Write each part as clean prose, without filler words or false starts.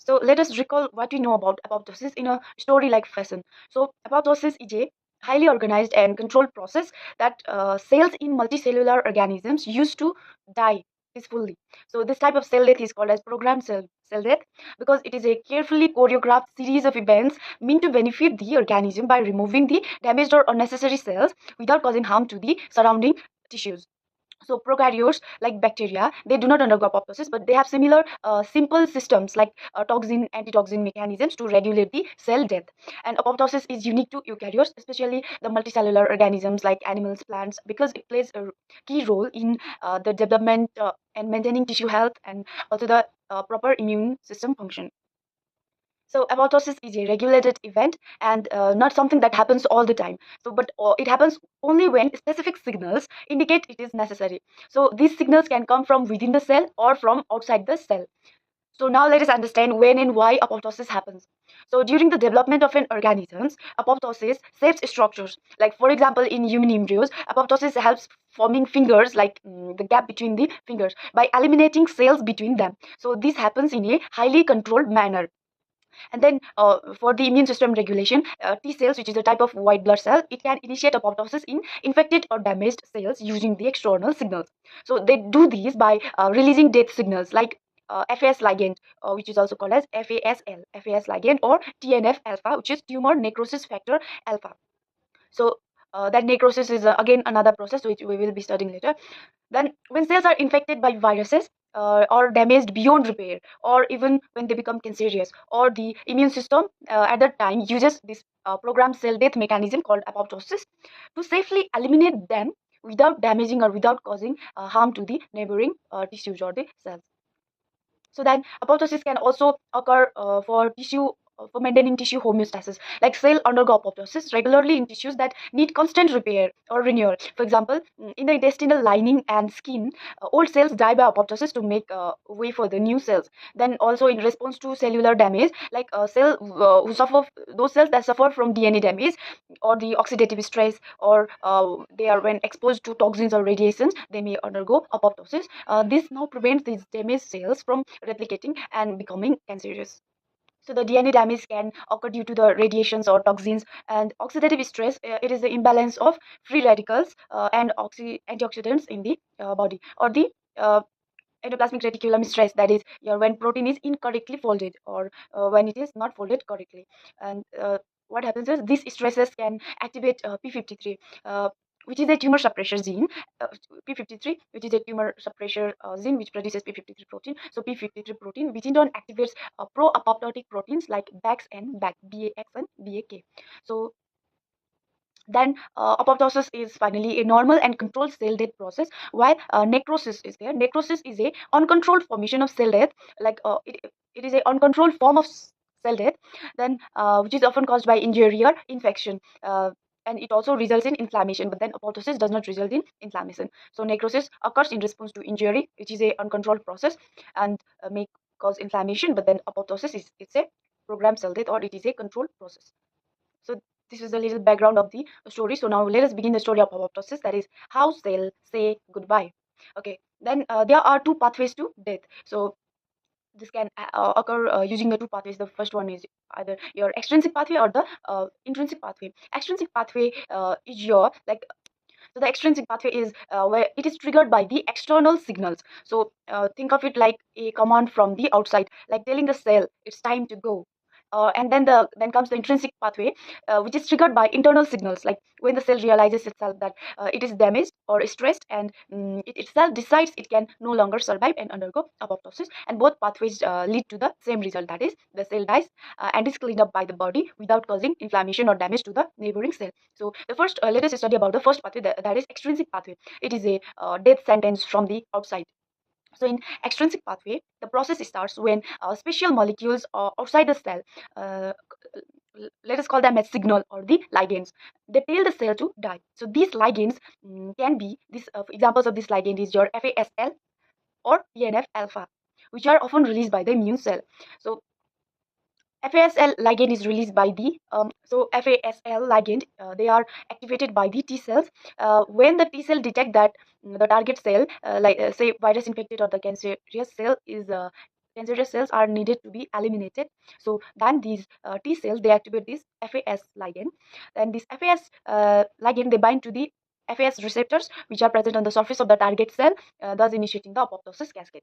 So let us recall what we know about apoptosis in a story-like fashion. So apoptosis is a highly organized and controlled process that cells in multicellular organisms used to die peacefully. So this type of cell death is called as programmed cell death because it is a carefully choreographed series of events meant to benefit the organism by removing the damaged or unnecessary cells without causing harm to the surrounding tissues. So prokaryotes like bacteria, they do not undergo apoptosis, but they have similar simple systems like toxin antitoxin mechanisms to regulate the cell death. And apoptosis is unique to eukaryotes, especially the multicellular organisms like animals, plants, because it plays a key role in the development and maintaining tissue health, and also the proper immune system function. So apoptosis is a regulated event and not something that happens all the time. So, but it happens only when specific signals indicate it is necessary. So these signals can come from within the cell or from outside the cell. So now let us understand when and why apoptosis happens. So during the development of an organism, apoptosis shapes structures. Like for example, in human embryos, apoptosis helps forming fingers, like the gap between the fingers, by eliminating cells between them. So this happens in a highly controlled manner. And then for the immune system regulation, T cells, which is a type of white blood cell, it can initiate apoptosis in infected or damaged cells using the external signals. So they do these by releasing death signals like FAS ligand, which is also called as FAS ligand, or TNF alpha, which is tumor necrosis factor alpha. So that necrosis is again another process which we will be studying later. Then, when cells are infected by viruses or damaged beyond repair, or even when they become cancerous, or the immune system at that time uses this programmed cell death mechanism called apoptosis to safely eliminate them without damaging or without causing harm to the neighboring tissues or the cells. So then apoptosis can also occur for tissue for maintaining tissue homeostasis. Like cell undergo apoptosis regularly in tissues that need constant repair or renewal. For example, in the intestinal lining and skin, old cells die by apoptosis to make way for the new cells. Then also in response to cellular damage, like cell who suffer those cells that suffer from DNA damage or the oxidative stress, or they are when exposed to toxins or radiations, they may undergo apoptosis. This now prevents these damaged cells from replicating and becoming cancerous. So the DNA damage can occur due to the radiations or toxins, and oxidative stress. It is the imbalance of free radicals and antioxidants in the body, or the endoplasmic reticulum stress, that is when protein is incorrectly folded, or when it is not folded correctly. And what happens is these stresses can activate p53, which is a tumor suppressor gene. uh, p53, which is a tumor suppressor gene which produces p53 protein. So p53 protein, which in turn activates pro-apoptotic proteins like BAX and BAK, BAX and BAK. So then apoptosis is finally a normal and controlled cell death process, while necrosis is there. Necrosis is a uncontrolled formation of cell death, like it is a uncontrolled form of cell death, then which is often caused by injury or infection. And it also results in inflammation, but then apoptosis does not result in inflammation. So necrosis occurs in response to injury, which is a uncontrolled process, and may cause inflammation, but then apoptosis is it's a programmed cell death, or it is a controlled process. So this is a little background of the story. So now let us begin the story of apoptosis, that is how cells say goodbye. Okay, then there are two pathways to death. So this can occur using the two pathways. The first one is either your extrinsic pathway or the intrinsic pathway. Extrinsic pathway is your like so the extrinsic pathway is where it is triggered by the external signals. So think of it like a command from the outside, like telling the cell it's time to go. And then comes the intrinsic pathway, which is triggered by internal signals, like when the cell realizes itself that it is damaged or stressed, and it itself decides it can no longer survive and undergo apoptosis. And both pathways lead to the same result, that is the cell dies and is cleaned up by the body without causing inflammation or damage to the neighboring cell. So the first, let us study about the first pathway, that is extrinsic pathway. It is a death sentence from the outside. So in extrinsic pathway, the process starts when special molecules outside the cell, uh, let us call them as signal or the ligands, they tell the cell to die. So these ligands can be, these examples of this ligand is your FASL or TNF alpha, which are often released by the immune cell. So FASL ligand is released by the FASL ligand, they are activated by the T cells when the T cell detect that the target cell, like say virus infected or the cancerous cell, is cancerous cells are needed to be eliminated. So then these T cells, they activate this FAS ligand. Then this FAS ligand, they bind to the FAS receptors which are present on the surface of the target cell, thus initiating the apoptosis cascade.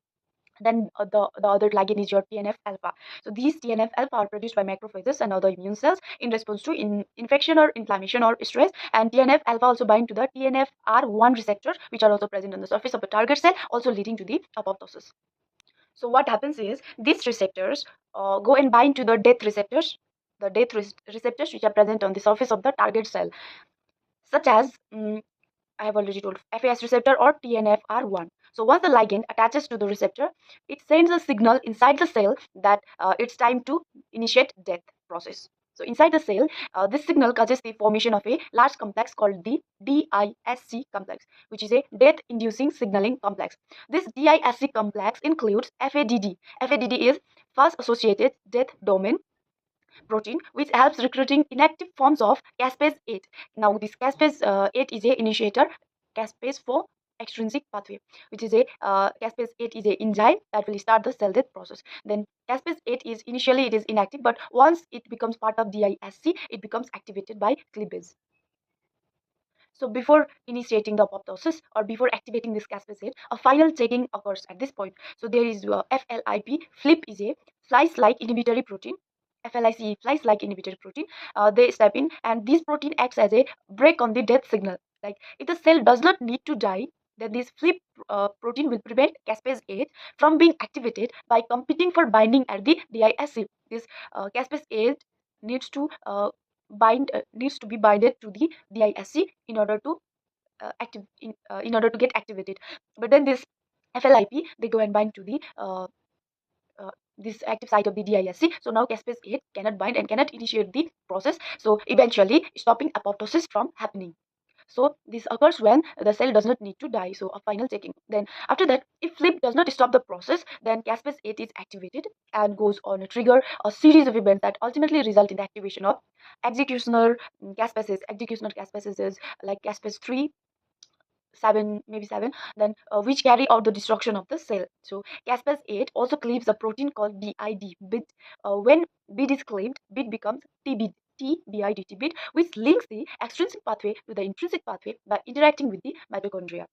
Then the other ligand is your TNF alpha. So these TNF alpha are produced by macrophages and other immune cells in response to infection or inflammation or stress. And TNF alpha also bind to the TNFR1 receptors, which are also present on the surface of the target cell, also leading to the apoptosis. So what happens is these receptors go and bind to the death receptors, receptors which are present on the surface of the target cell, such as I have already told FAS receptor or TNFR1. So once the ligand attaches to the receptor, it sends a signal inside the cell that it's time to initiate death process. So inside the cell, this signal causes the formation of a large complex called the DISC complex, which is a death-inducing signaling complex. This DISC complex includes FADD. FADD is fast associated death domain protein, which helps recruiting inactive forms of caspase 8. Now, this caspase 8 is a initiator caspase 4 extrinsic pathway, which is a caspase 8 is a enzyme that will start the cell death process. Then caspase 8 is initially it is inactive, but once it becomes part of DISC, it becomes activated by cleavage. So before initiating the apoptosis or before activating this caspase, a final checking occurs at this point. So there is FLIP. FLIP is a slice-like inhibitory protein. FLIC, slice-like inhibitory protein. They step in, and this protein acts as a brake on the death signal. Like if the cell does not need to die, then this FLIP protein will prevent caspase 8 from being activated by competing for binding at the DISC. This caspase 8 needs to needs to be binded to the DISC in order to in order to get activated. But then this FLIP, they go and bind to the this active site of the DISC. So now caspase 8 cannot bind and cannot initiate the process. So eventually stopping apoptosis from happening. So this occurs when the cell does not need to die. So a final checking. Then after that, if FLIP does not stop the process, then caspase 8 is activated and goes on to trigger a series of events that ultimately result in the activation of executioner caspases. Executioner caspases is like caspase 3, 7, maybe 7, then which carry out the destruction of the cell. So caspase 8 also cleaves a protein called BID, bid. When bid is cleaved, bid becomes TBID, TBID, which links the extrinsic pathway to the intrinsic pathway by interacting with the mitochondria.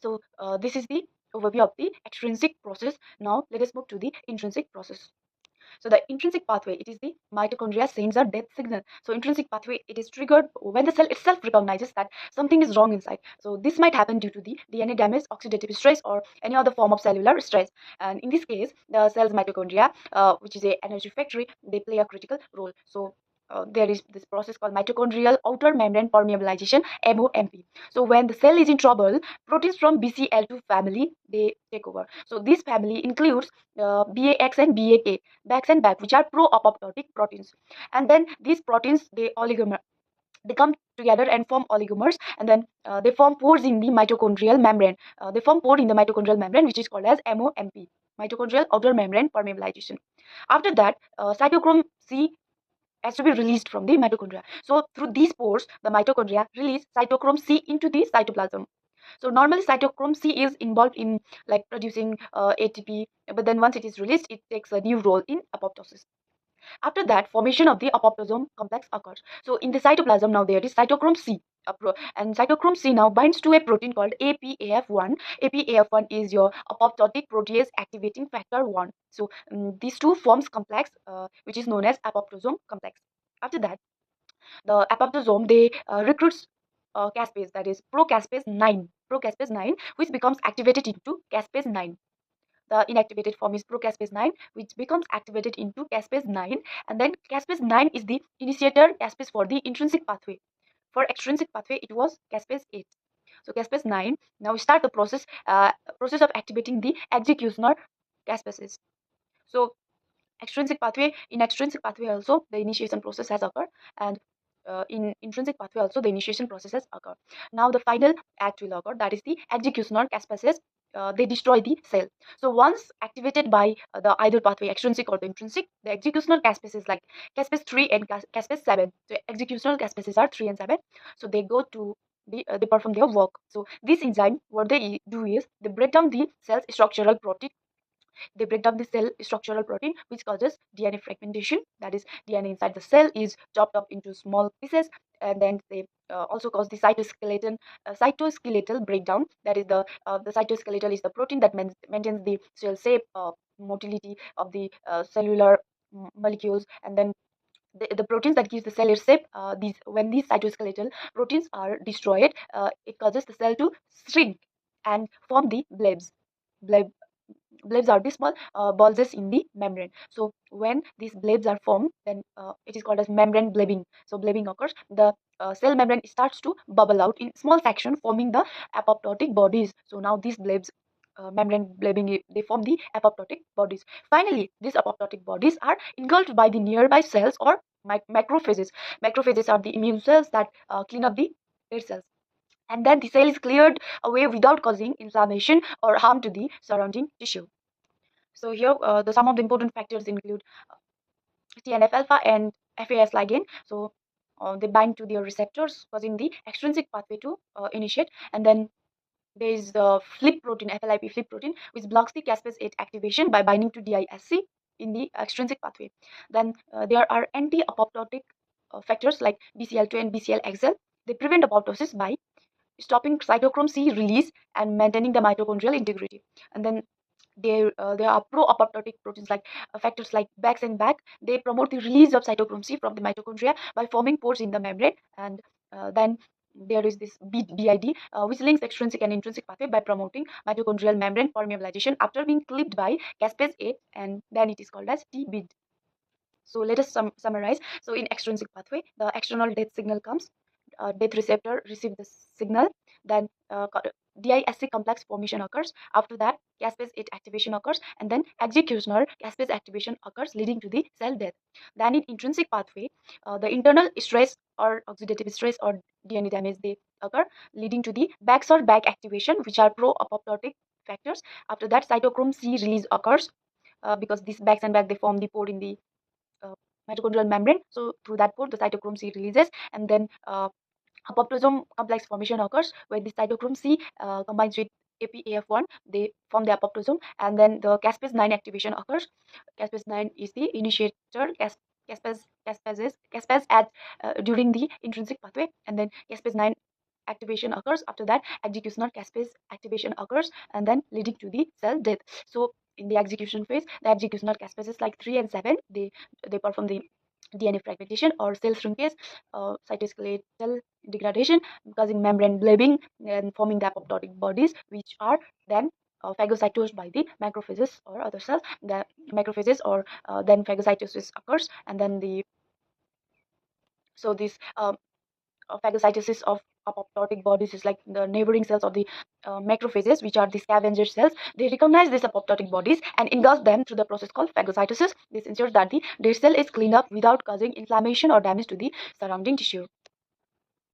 So this is the overview of the extrinsic process. Now let us move to the intrinsic process. So the intrinsic pathway, it is the mitochondria sends a death signal. So intrinsic pathway, it is triggered when the cell itself recognizes that something is wrong inside. So this might happen due to the DNA damage, oxidative stress, or any other form of cellular stress. And in this case, the cell's mitochondria, which is a energy factory, they play a critical role. So there is this process called mitochondrial outer membrane permeabilization, MOMP. So when the cell is in trouble, proteins from BCL2 family, they take over. So this family includes BAX and BAK, backs and back, which are pro-apoptotic proteins. And then these proteins, they come together and form oligomers, and then they form pores in the mitochondrial membrane. They form pore in the mitochondrial membrane, which is called as MOMP, mitochondrial outer membrane permeabilization. After that, cytochrome C has to be released from the mitochondria. So through these pores, the mitochondria release cytochrome C into the cytoplasm. So normally cytochrome C is involved in like producing ATP, but then once it is released, it takes a new role in apoptosis. After that, formation of the apoptosome complex occurs. So in the cytoplasm, now there is cytochrome C. And cytochrome C now binds to a protein called APAF1. APAF1 is your apoptotic protease activating factor 1. So these two forms complex, which is known as apoptosome complex. After that, the apoptosome, they recruits caspase, that is procaspase 9, which becomes activated into caspase 9. The inactivated form is procaspase 9, which becomes activated into caspase 9, and then caspase 9 is the initiator caspase for the intrinsic pathway. For extrinsic pathway, it was caspase 8. So caspase 9 now start the process of activating the executioner caspases. So in extrinsic pathway also the initiation process has occurred, and in intrinsic pathway also the initiation processes occur. Now the final act will occur, that is the executioner caspases. They destroy the cell. So once activated by the either pathway, extrinsic or the intrinsic, the executional caspases like caspase 3 and caspase 7. So executional caspases are 3 and 7. So they go to they perform their work. So this enzyme, what they do is they break down the cell's structural protein They break down the cell structural protein, which causes DNA fragmentation. That is, DNA inside the cell is chopped up into small pieces, and then they also cause the cytoskeletal breakdown. That is, the cytoskeletal is the protein that maintains the cell shape, motility of the cellular molecules, and then the proteins that gives the cell its shape. These When these cytoskeletal proteins are destroyed, it causes the cell to shrink and form the blebs. Bleb Blebs are the small bulges in the membrane. So when these blebs are formed, then it is called as membrane blebbing. So blebbing occurs. The cell membrane starts to bubble out in small section, forming the apoptotic bodies. So now these blebs, membrane blebbing, they form the apoptotic bodies. Finally, these apoptotic bodies are engulfed by the nearby cells or macrophages. Macrophages are the immune cells that clean up the dead cells, and then the cell is cleared away without causing inflammation or harm to the surrounding tissue. So here, some of the important factors include TNF alpha and FAS ligand. So they bind to their receptors, causing the extrinsic pathway to initiate. And then there is the flip protein, FLIP flip protein, which blocks the caspase 8 activation by binding to DISC in the extrinsic pathway. Then there are anti-apoptotic factors like BCL2 and BCL-XL. They prevent apoptosis by stopping cytochrome C release and maintaining the mitochondrial integrity. And then there are pro-apoptotic proteins like factors like BAX and BAC. They promote the release of cytochrome C from the mitochondria by forming pores in the membrane. And then there is this BID, which links extrinsic and intrinsic pathway by promoting mitochondrial membrane permeabilization after being clipped by caspase 8, and then it is called as TBID. So let us summarize. So in extrinsic pathway, the external death signal comes, death receptor receive the signal, then DISC complex formation occurs. After that, caspase 8 activation occurs, and then executioner caspase activation occurs, leading to the cell death. Then in intrinsic pathway, the internal stress or oxidative stress or DNA damage, they occur, leading to the BAX or BAC activation, which are pro-apoptotic factors. After that, cytochrome C release occurs, because these BAX and BAC, they form the pore in the uh, mitochondrial membrane. So through that pore, the cytochrome C releases, and then apoptosome complex formation occurs, where the cytochrome C combines with APAF1. They form the apoptosome, and then the caspase 9 activation occurs. Caspase 9 is the initiator. Caspase adds during the intrinsic pathway, and then caspase 9 activation occurs. After that, executioner caspase activation occurs, and then leading to the cell death. So in the execution phase, the executioner caspases like 3 and 7, they perform the DNA fragmentation or cell shrinkage, cytoskeletal degradation, causing membrane blebbing and forming the apoptotic bodies, which are then phagocytosed by the macrophages or other cells. The macrophages or then phagocytosis occurs, and then this phagocytosis of apoptotic bodies is like the neighboring cells of the macrophages, which are the scavenger cells. They recognize these apoptotic bodies and engulf them through the process called phagocytosis. This ensures that the dead cell is cleaned up without causing inflammation or damage to the surrounding tissue.